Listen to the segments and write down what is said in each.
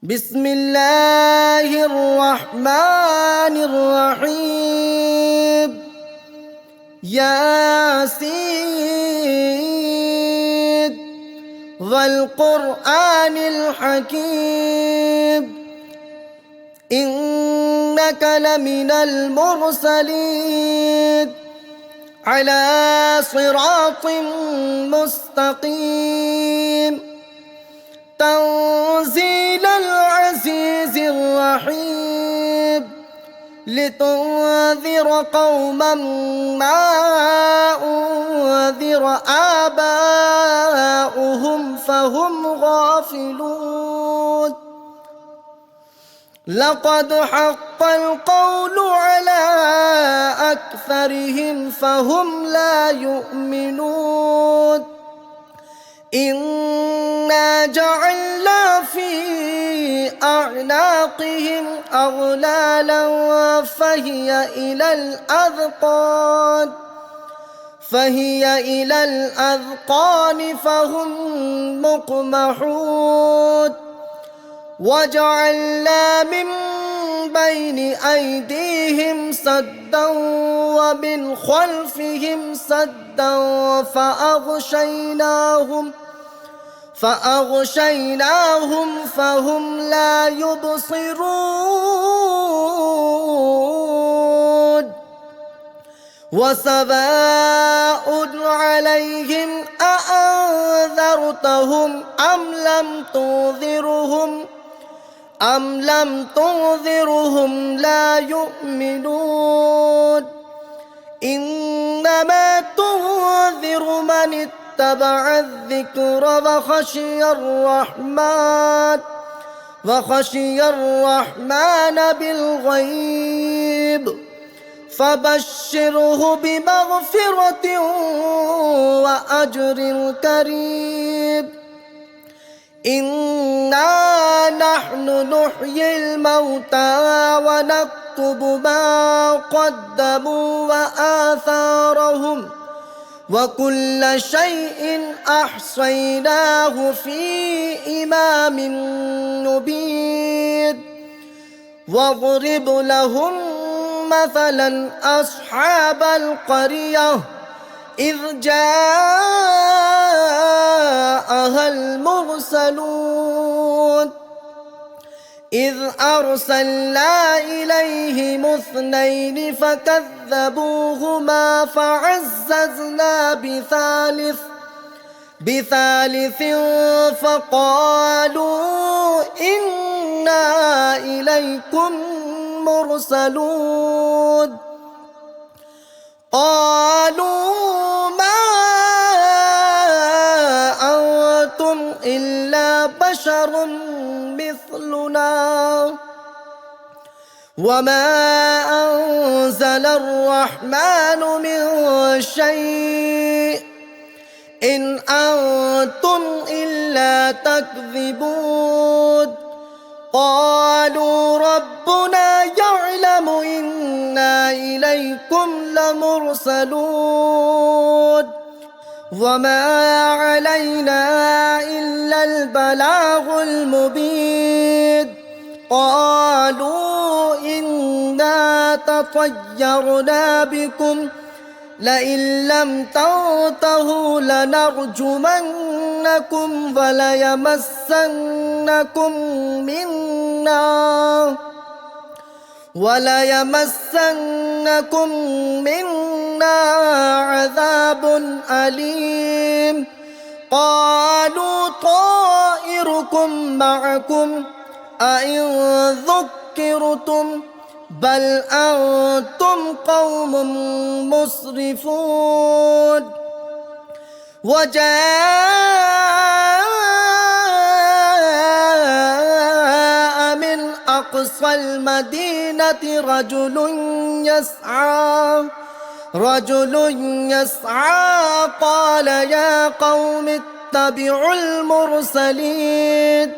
بسم الله الرحمن الرحيم ياسين والقرآن الحكيم إنك لمن المرسلين على صراط مستقيم تنزيل العزيز الرحيم لتنذر قوما ما أنذر آباؤهم فهم غافلون لقد حق القول على أكثرهم فهم لا يؤمنون إنا جعلنا في أعناقهم أغلالا فهي إلى الأذقان فهم مقمحون وجعلنا من بين أيديهم سدا ومن خلفهم سدا فأغشيناهم فهم لا يبصرون وسواء عليهم أأنذرتهم أم لم تنذرهم لا يؤمنون إنما تنذر من اتبع الذكر وخشي الرحمن بالغيب فبشره بمغفرة وأجر كريم إنا نحن نحيي الموتى ونكتب ما قدموا وآثارهم وكل شيء أحصيناه في إمام مبين واضرب لهم مثلا أصحاب القرية إذ جاءها المرسلون إذ أرسلنا إليهم اثنين فكذبوهما فعززنا بثالث فقالوا إنا إليكم مرسلون قالوا ما أنتم إلا بشر مثلنا وما أنزل الرحمن من شيء إن أنتم إلا تكذبون قالوا ربنا يعلم إنا إليكم لمرسلون وما علينا إلا البلاغ المبين قالوا إنا تطيرنا بكم لئن لم تنتهوا لنرجمنكم وليمسنكم منا عذاب أليم قالوا طائركم معكم أئن ذكرتم بل أنتم قوم مسرفون وجاء من أقصى المدينة رجل يسعى قال يا قوم اتبعوا المرسلين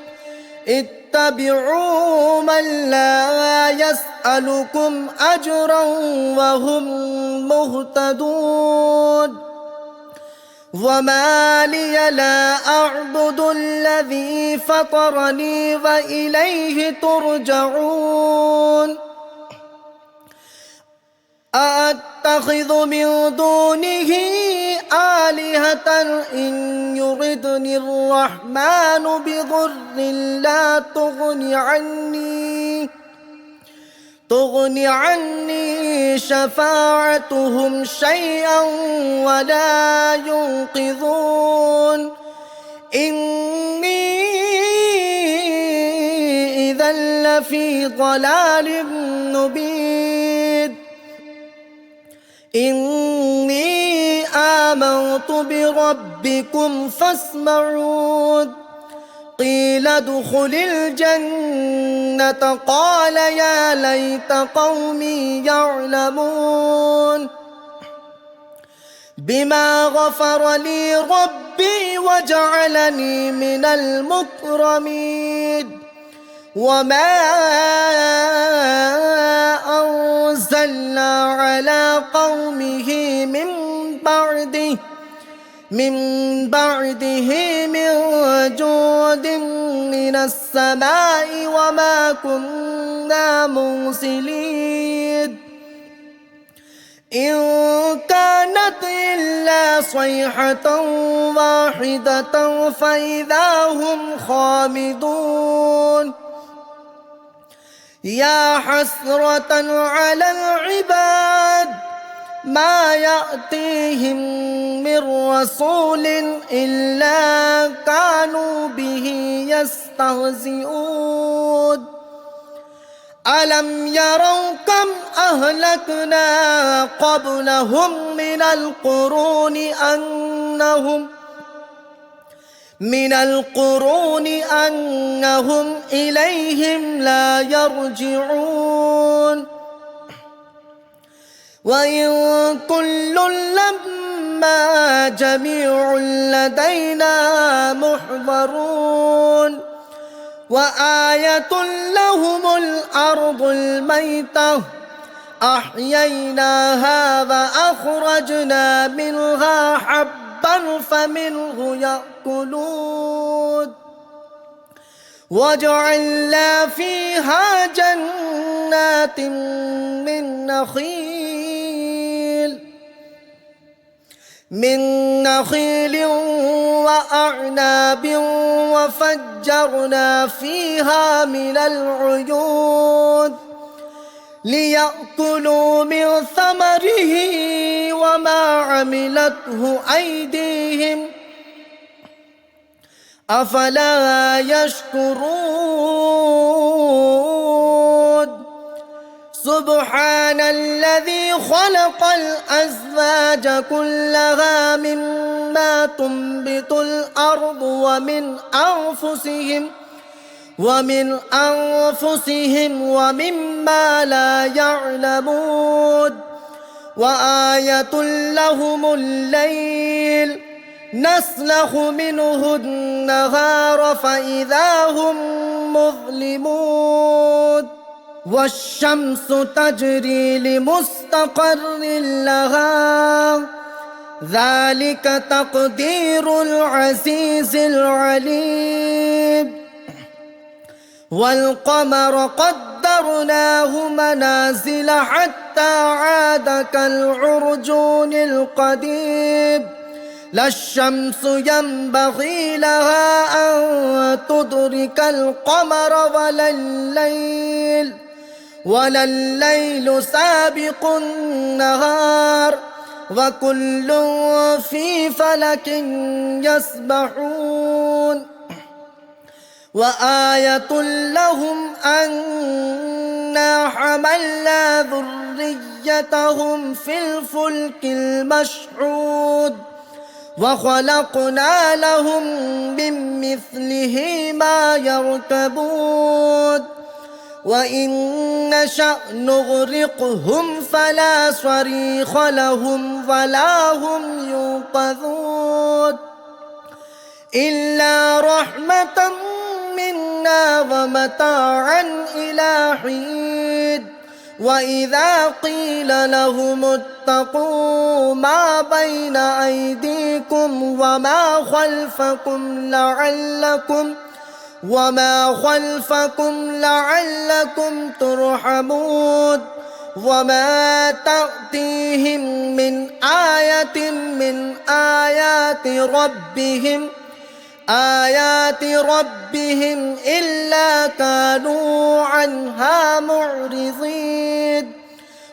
اتبعوا من لا يسألكم أجرا وهم مهتدون وما لي لا أعبد الذي فطرني وإليه ترجعون أأتخذ من دونه آلهة إن يردني الرحمن بضر لا تغني عني شفاعتهم شيئا ولا ينقذون إني إذا لفي ضلال مبين إني آمنت بربكم فاسمعون قيل ادخل الجنة قال يا ليت قومي يعلمون بما غفر لي ربي وجعلني من المكرمين وما أنزلنا على قومه من بعده من جود من السماء وما كنا مرسلين إن كانت إلا صيحة واحدة فإذا هم خامدون يا حسرة على العباد ما يأتيهم من رسول إلا كانوا به يستهزئون ألم يروا كم أهلكنا قبلهم من القرون أنهم إليهم لا يرجعون وإن كل لما جميع لدينا محضرون وآية لهم الأرض الميتة أحييناها وأخرجنا منها حبا فمنه يأكلون وجعلنا فيها جنات من نخيل وأعناب وفجرنا فيها من العيون ليأكلوا من ثمره وما عملته أيديهم أفلا يشكرون سبحان الذي خلق الأزواج كلها مما تنبت الأرض ومن أنفسهم ومما لا يعلمون وآية لهم الليل نسلخ منه النهار فإذا هم مظلمون والشمس تجري لمستقر لها ذلك تقدير العزيز العليم والقمر قدرناه منازل حتى عاد كالعرجون القديم لا الشمس ينبغي لها أن تدرك القمر ولا الليل سابق النهار وكل في فلك يسبحون وآية لهم أنا حملنا ذريتهم في الفلك المشحون وخلقنا لهم من مثله ما يركبون وإن نشأ نغرقهم فلا صريخ لهم ولا هم ينقذون إلا رحمة منا ومتاعا إلى حين وإذا قيل لهم اتقوا ما بين أيديكم وما خلفكم لعلكم ترحمون وما تأتيهم من آية من آيات ربهم إلا كانوا عنها معرضين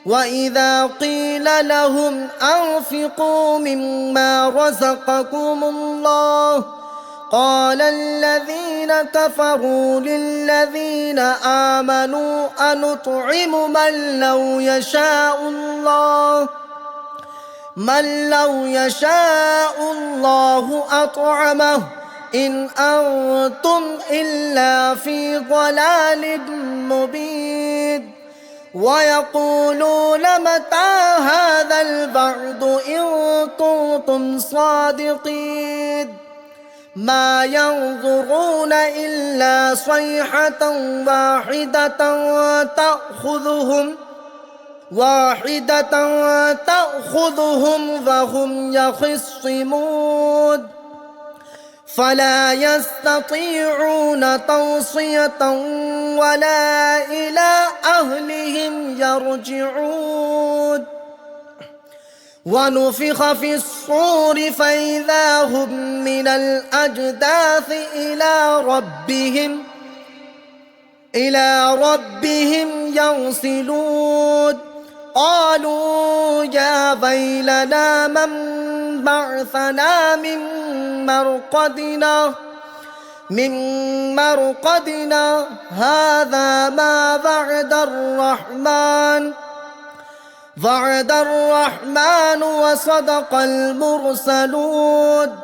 وإذا قيل لهم أنفقوا مما رزقكم الله قال الذين كفروا للذين آمنوا أنطعم من لو يشاء الله أطعمه إن أنتم إلا في ضلال مبين ويقولون متى هذا البعد إن كنتم صادقين ما ينظرون إلا صيحة واحدة تأخذهم وهم يخصمون فلا يستطيعون توصية ولا إلى أهلهم يرجعون ونفخ في الصور فإذا هم من الأجداث إلى ربهم ينسلون قالوا يا ويلنا من بعثنا من مرقدنا هذا ما وعد الرحمن وصدق المرسلون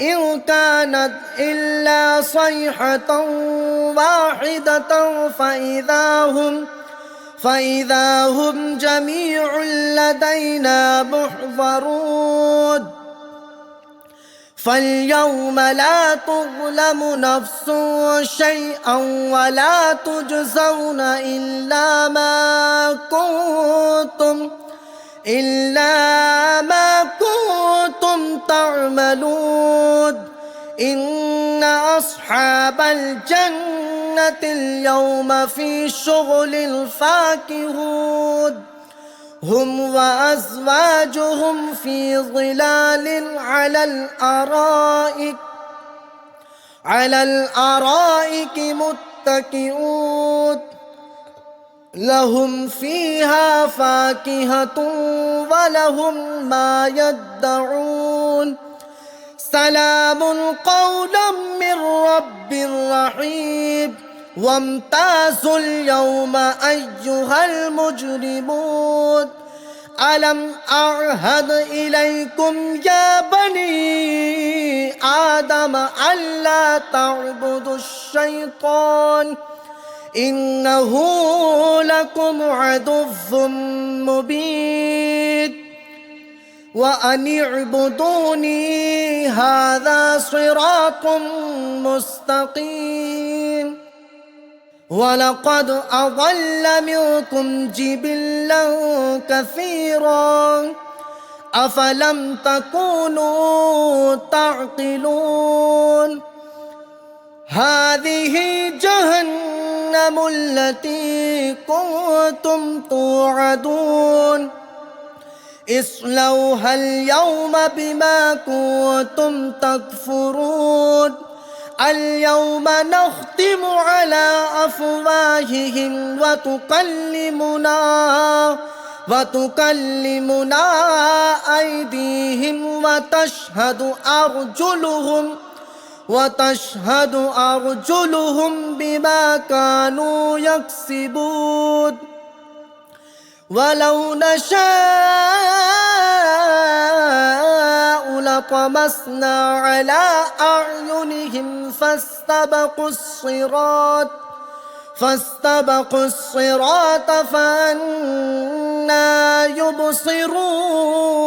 إن كانت إلا صيحة واحدة فإذا هم جميع لدينا محضرون فاليوم لا تظلم نفس شيئا ولا تجزون إلا ما كنتم تعملون إن أصحاب الجنة اليوم في شغل فاكهون هم وأزواجهم في ظلال على الأرائك متكئون لهم فيها فاكهة ولهم ما يدعون سلام قولا من رب رحيم وامتازوا اليوم أيها المجرمون ألم أعهد إليكم يا بني آدم ألا تعبدوا الشيطان إنه لكم عدو مبين وأن اعبدوني هذا صراط مستقيم ولقد أضل منكم جبلا كثيرا أفلم تكونوا تعقلون هذه جهنم التي كنتم توعدون اصلوها اليوم بما كنتم تكفرون اليوم نختم على أفواههم وتكلمنا أيديهم وتشهد أرجلهم بما كانوا يكسبون ولو نشاء لطمسنا على أعينهم فاستبقوا الصراط فأنى يبصرون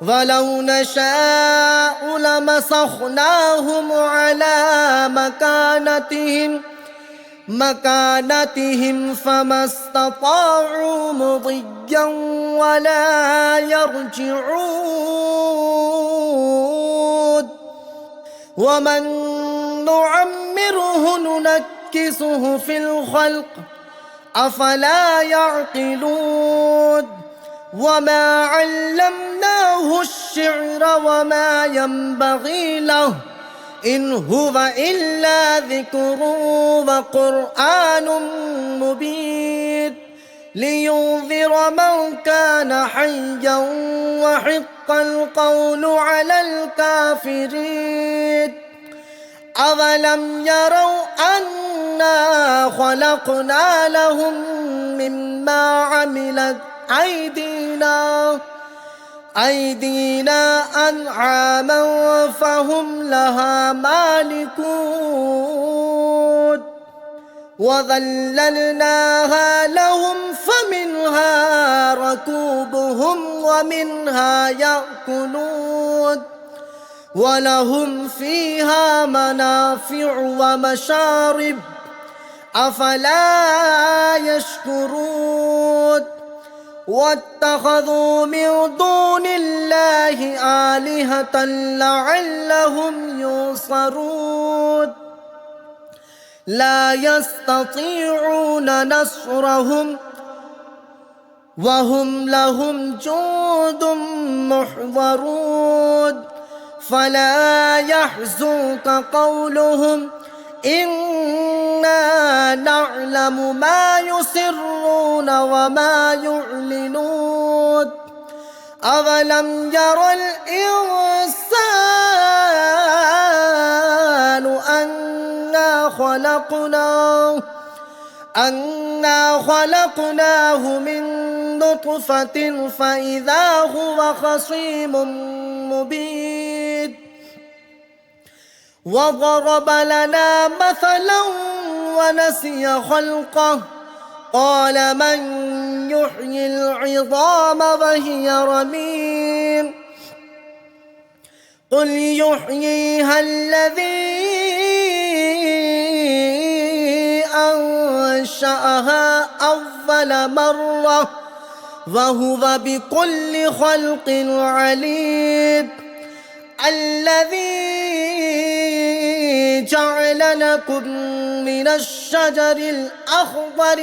ولو نشاء لمسخناهم على مكانتهم مكانتهم فما استطاعوا مضيا ولا يرجعون ومن نعمره ننكسه في الخلق أفلا يعقلون وما علمناه الشعر وما ينبغي له إن هو إلا ذكر وقرآن مبين لينذر من كان حيا وحق القول على الكافرين أولم يروا أنا خلقنا لهم مما عملت أيدينا أنعاما فهم لها مالكون وذللناها لهم فمنها ركوبهم ومنها يأكلون ولهم فيها منافع ومشارب أفلا يشكرون واتخذوا من دون الله آلهة لعلهم ينصرون لا يستطيعون نصرهم وهم لهم جند محضرون فلا يحزنك قولهم إنا نعلم ما يسرون وما يعلنون أولم ير الإنسان أنا خلقناه من نطفة فإذا هو خصيم مبين وضرب لنا مثلا ونسي خلقه قال من يحيي العظام وهي رميم قل يحييها الذي أنشأها أول مرة وهو بكل خلق عليم الذي جعل لكم من الشجر الأخضر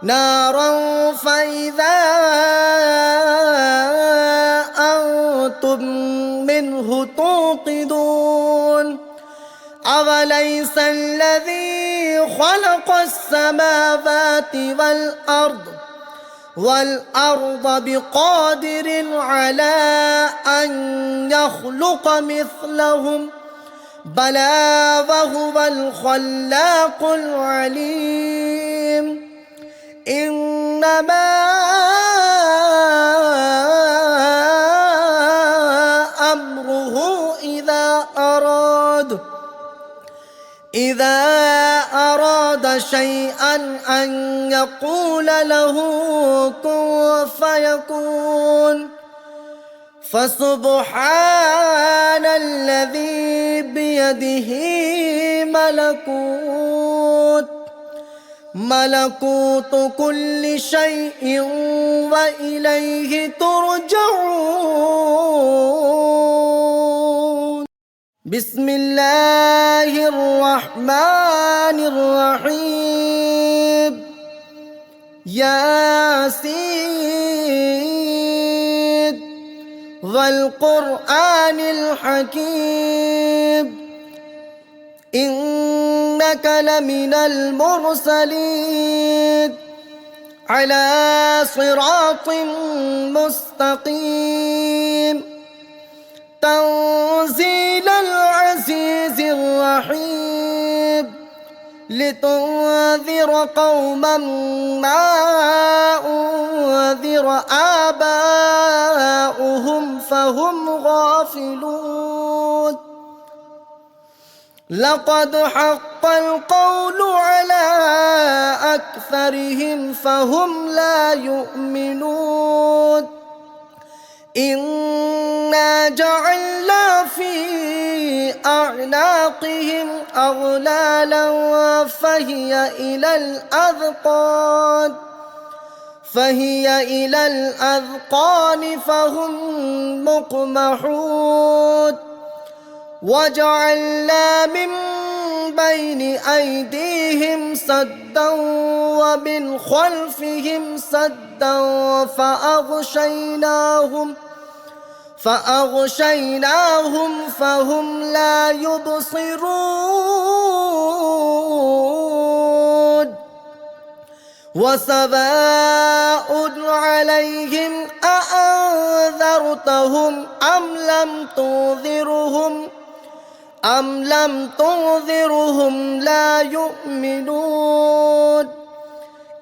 نارا فإذا أنتم منه توقدون أوليس الذي خلق السماوات والأرض بقادر على أن يخلق مثلهم بلى وهو الخلاق العليم إنما أمره إذا أراد شيئا أن يقول له كن فيكون فسبحان الذي بيده ملكوت كل شيء وإليه ترجعون بسم الله الرحمن الرحيم ياسين والقرآن الحكيم إنك لمن المرسلين على صراط مستقيم تنزيل العزيز الرحيم لتنذر قوما ما أنذر آباؤهم فهم غافلون لقد حق القول على أكثرهم فهم لا يؤمنون إنا جعلنا في أعناقهم أغلالا فهي إلى الأذقان فهم مقمحون وجعلنا من بين أيديهم سدا ومن خلفهم سدا فأغشيناهم فهم لا يبصرون وسواء عليهم أأنذرتهم أم لم تنذرهم لا يؤمنون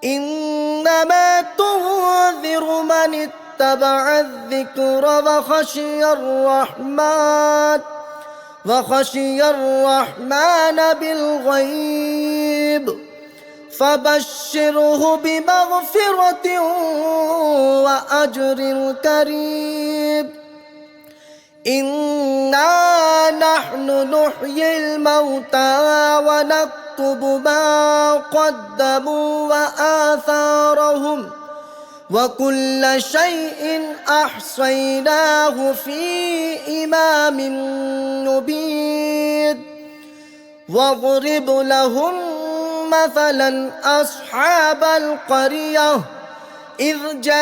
إنما تنذر من اتبع الذكر وخشي الرحمن بالغيب فبشره بمغفرة وأجر كريم إنا نحن نحيي الموتى ونكتب ما قدموا وآثارهم وكل شيء أحصيناه في إمام مبين واضرب لهم مثلا أصحاب القرية إذ جاءها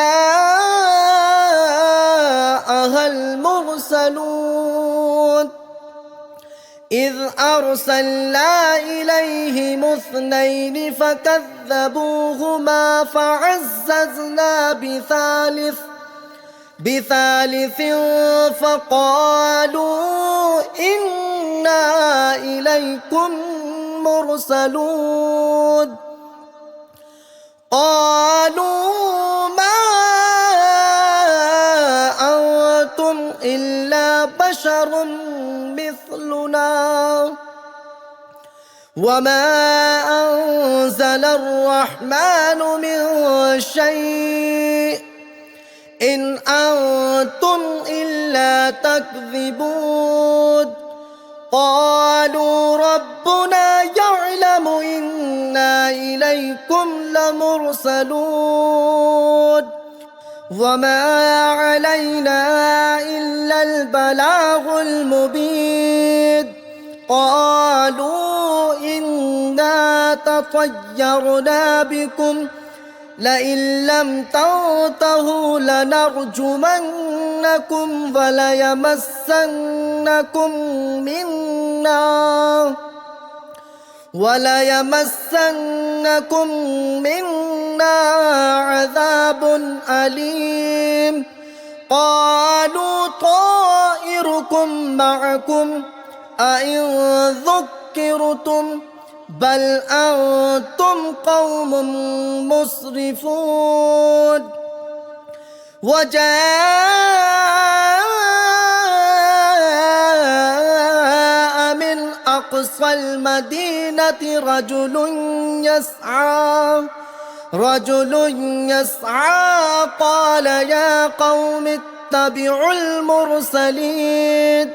المرسلون إذ أرسلنا إليهم اثنين فكذبوهما فعززنا بثالث فقالوا إنا إليكم مرسلون قالوا ما أنتم إلا بشر مثلنا وما أنزل الرحمن من شيء إن أنتم إلا تكذبون قالوا ربنا يعلم إنا إليكم لمرسلون وما علينا إلا البلاغ المبين قالوا إنا تطيرنا بكم لئن لم تنتهوا لنرجمنكم وليمسنكم منا عذاب أليم قالوا طائركم معكم أئن ذكرتم بل أنتم قوم مسرفون وجاء من أقصى المدينة رجل يسعى قال يا قوم اتبعوا المرسلين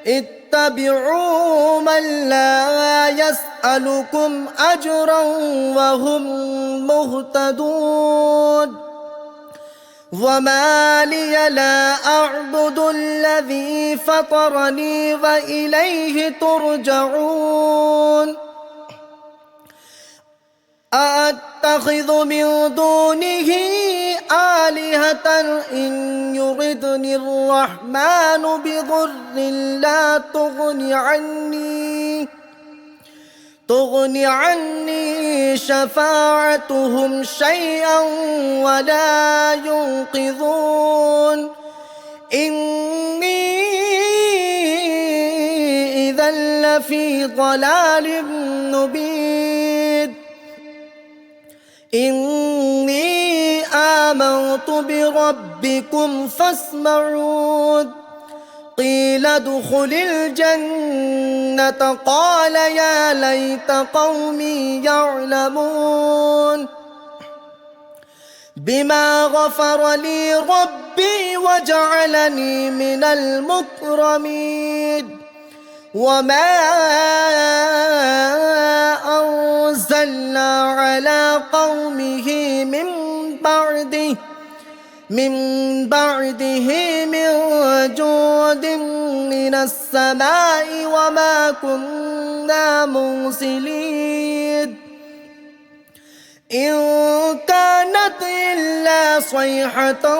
اتبعوا من لا يسألكم أجرا وهم مهتدون وما لي لا أعبد الذي فطرني وإليه ترجعون أأتخذ من دونه آلهة إن يردني الرحمن بضر لا تغني عني شفاعتهم شيئا ولا ينقذون إني إذا لفي ضلال مبين إني آمنت بربكم فاسمعون قيل ادخل الجنة قال يا ليت قومي يعلمون بما غفر لي ربي وجعلني من المكرمين وما أنزلنا على قومه من بعده من جود من السماء وما كنا مرسلين إن كانت إلا صيحة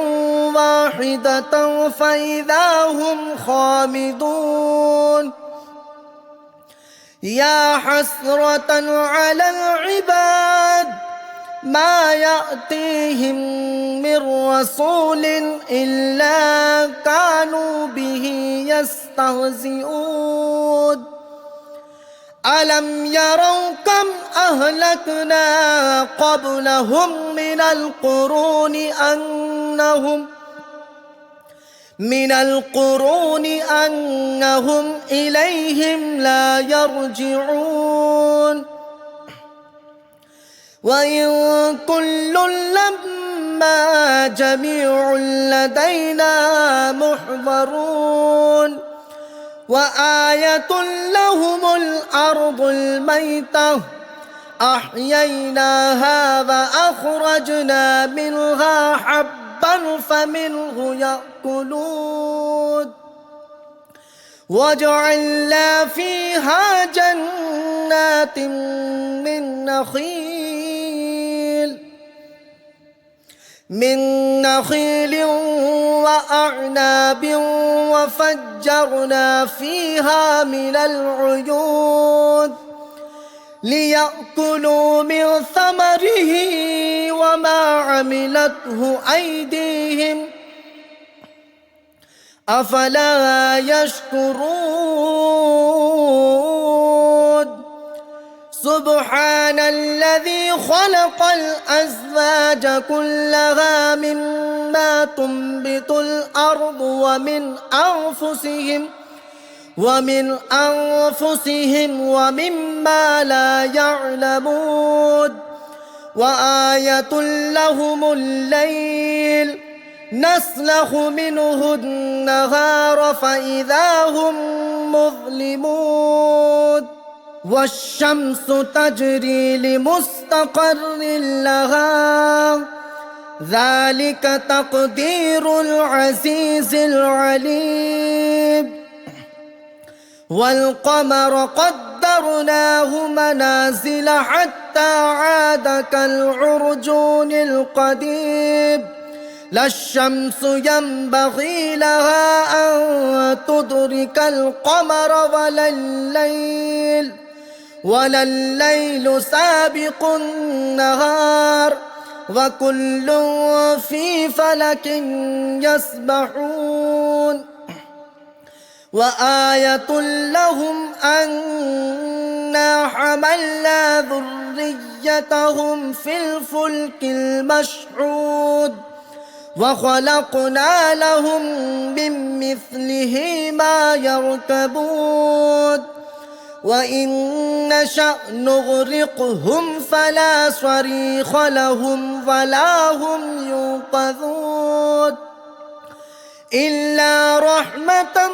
واحدة فإذا هم خامدون يا حسرة على العباد ما يأتيهم من رسول إلا كانوا به يستهزئون ألم يروا كم أهلكنا قبلهم من القرون أنهم إليهم لا يرجعون وإن كل لما جميع لدينا محضرون وآية لهم الأرض الميتة أحييناها وأخرجنا منها حبا فمنه يأكلون وجعلنا فيها جنات من نخيل وأعناب وفجرنا فيها من العيون ليأكلوا من ثمره وما عملته أيديهم أفلا يشكرون سبحان الذي خلق الأزواج كلها مما تنبت الأرض ومن أنفسهم ومما لا يعلمون وآية لهم الليل نسلخ منه النهار فإذا هم مظلمون والشمس تجري لمستقر لها ذلك تقدير العزيز العليم والقمر قدرناه منازل حتى عاد كالعرجون القديم لا الشمس ينبغي لها أن تدرك القمر ولا الليل سابق النهار وكل في فلك يسبحون وآية لهم أنا حملنا ذريتهم في الفلك المشحون وخلقنا لهم من مثله ما يركبون وإن نشأ نغرقهم فلا صريخ لهم ولا هم ينقذون إلا رحمة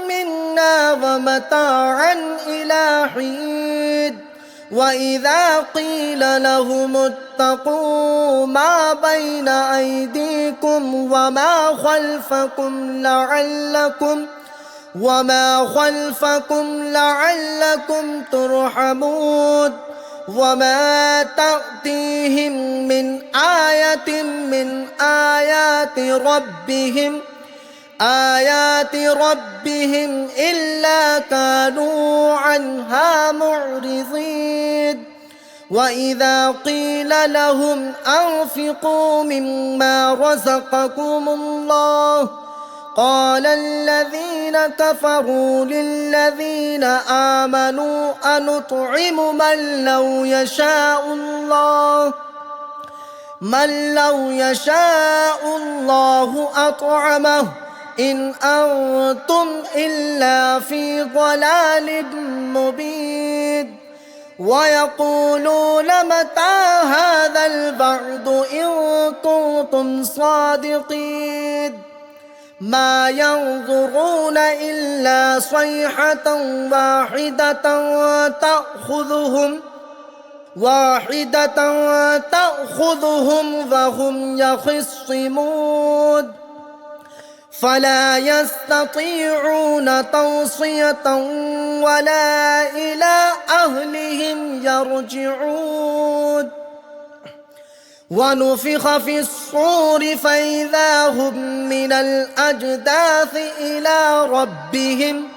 منا ومتاعا إلى حين وإذا قيل لهم اتقوا ما بين أيديكم وما خلفكم لعلكم ترحمون وما تأتيهم من آية من آيات ربهم إلا كانوا عنها معرضين وإذا قيل لهم أنفقوا مما رزقكم الله قال الذين كفروا للذين آمنوا أنطعم من لو يشاء الله أطعمه إن أنتم إلا في ضلال مبين ويقولون متى هذا الوعد إن كنتم صادقين ما ينظرون إلا صيحة تأخذهم وهم يخصمون فلا يستطيعون توصية ولا إلى أهلهم يرجعون ونفخ في الصور فإذا هم من الأجداث إلى ربهم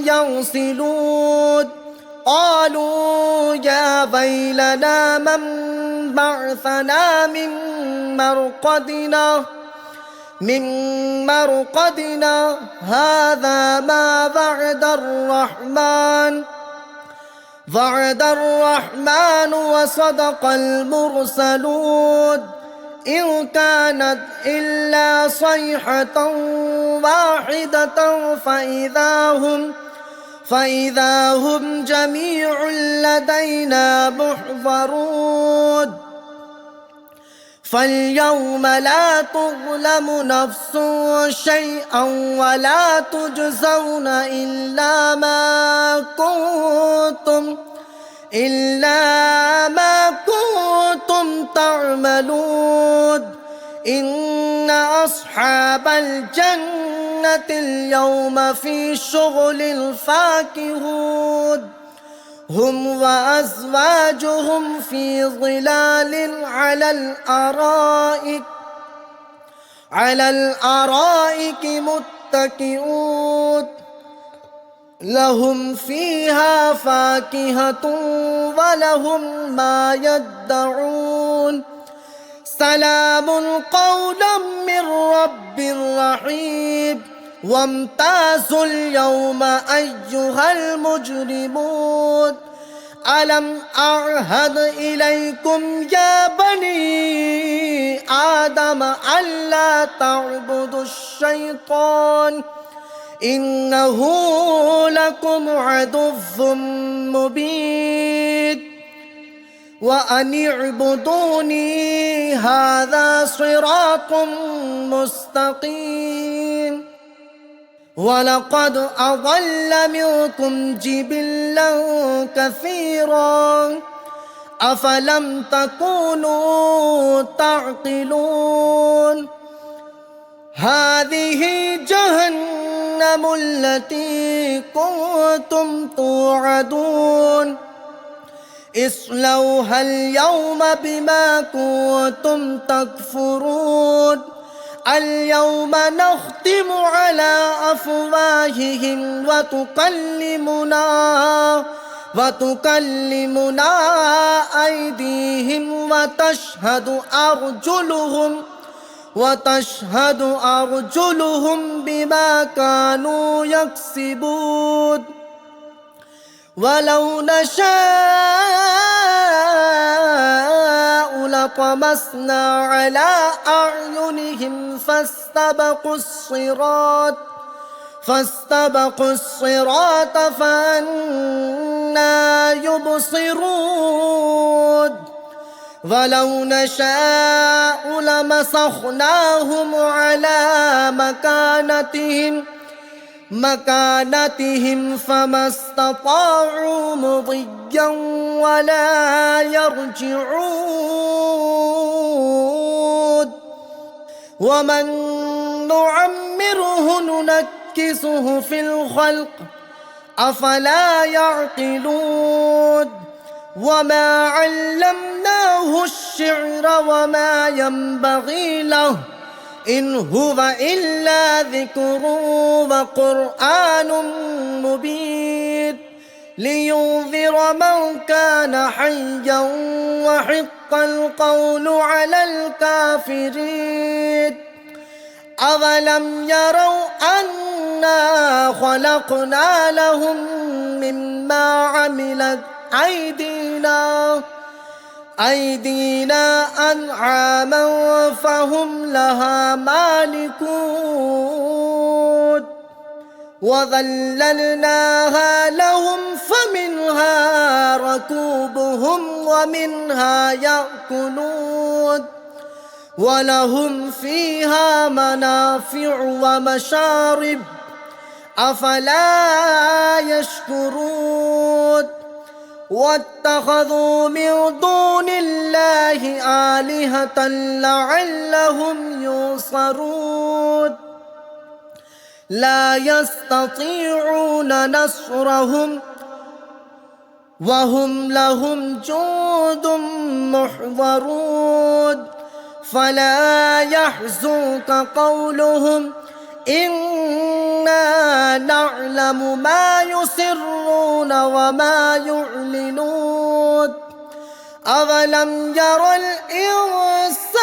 ينسلون قالوا يا ويلنا من بعثنا من مرقدنا هذا ما وعد الرحمن وصدق المرسلون إن كانت إلا صيحة واحدة فإذا هم جميع لدينا محضرون فاليوم لا تظلم نفس شيئا ولا تجزون إلا ما كنتم تعملون إن أصحاب الجنة اليوم في شغل فاكهون هم وأزواجهم في ظلال على الأرائك متكئون لهم فيها فاكهة ولهم ما يدعون سلام قولا من رب رحيم وامتازوا اليوم أيها المجرمون ألم أعهد إليكم يا بني آدم ألا تعبدوا الشيطان إنه لكم عدو مبين وأن اعبدوني هذا صراط مستقيم ولقد أضل منكم جبلا كثيرا أفلم تكونوا تعقلون هذه جهنم التي كنتم توعدون اصلوها اليوم بما كنتم تكفرون اليوم نختم على أفواههم وتكلمنا أيديهم وتشهد أرجلهم بما كانوا يكسبون ولو نشاء لطمسنا على أعينهم فاستبقوا الصراط فأنى يبصرون ولو نشاء لمسخناهم على مكانتهم فما استطاعوا مضيا ولا يرجعون ومن نعمره ننكسه في الخلق أفلا يعقلون وما علمناه الشعر وما ينبغي له إن هو إلا ذكر وقرآن مبين لينذر من كان حيا وحق القول على الكافرين أولم يروا أنا خلقنا لهم مما عملت أيدينا أنعاما فهم لها مالكون وذللناها لهم فمنها ركوبهم ومنها يأكلون ولهم فيها منافع ومشارب أفلا يشكرون واتخذوا من دون الله آلهة لعلهم ينصرون لا يستطيعون نصرهم وهم لهم جند محضرون فلا يحزنك قولهم إنا نعلم ما يسرون وما يعلنون أولم ير الإنسان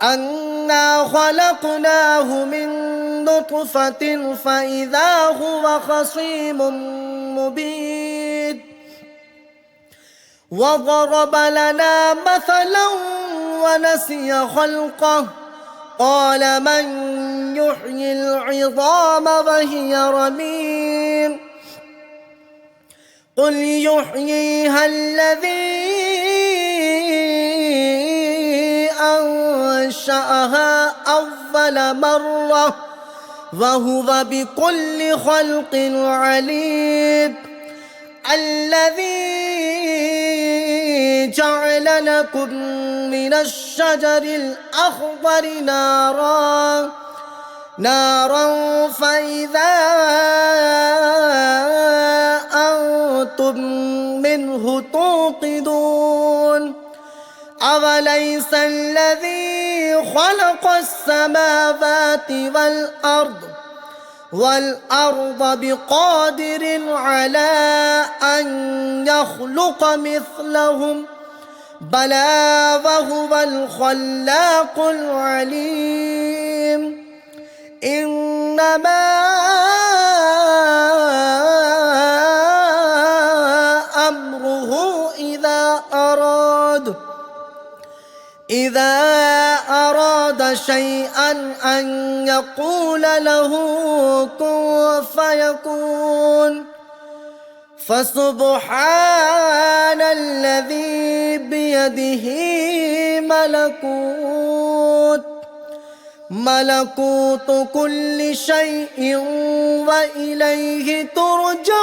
أنا خلقناه من نطفة فإذا هو خصيم مبين وضرب لنا مثلا ونسي خلقه قال من يحيي العظام وهي رميم قل يحييها الذي أنشأها أول مرة وهو بكل خلق عليم الذي جعل لكم من الشجر الأخضر نارا فإذا أنتم منه توقدون أوليس الذي خلق السماوات والأرض بقادر على أن يخلق مثلهم بلى وهو الخلاق العليم إنما أمره إذا أراد شيئا أن يقول له كن فيكون فسبحان الذي بيده ملكوت كل شيء وإليه ترجعون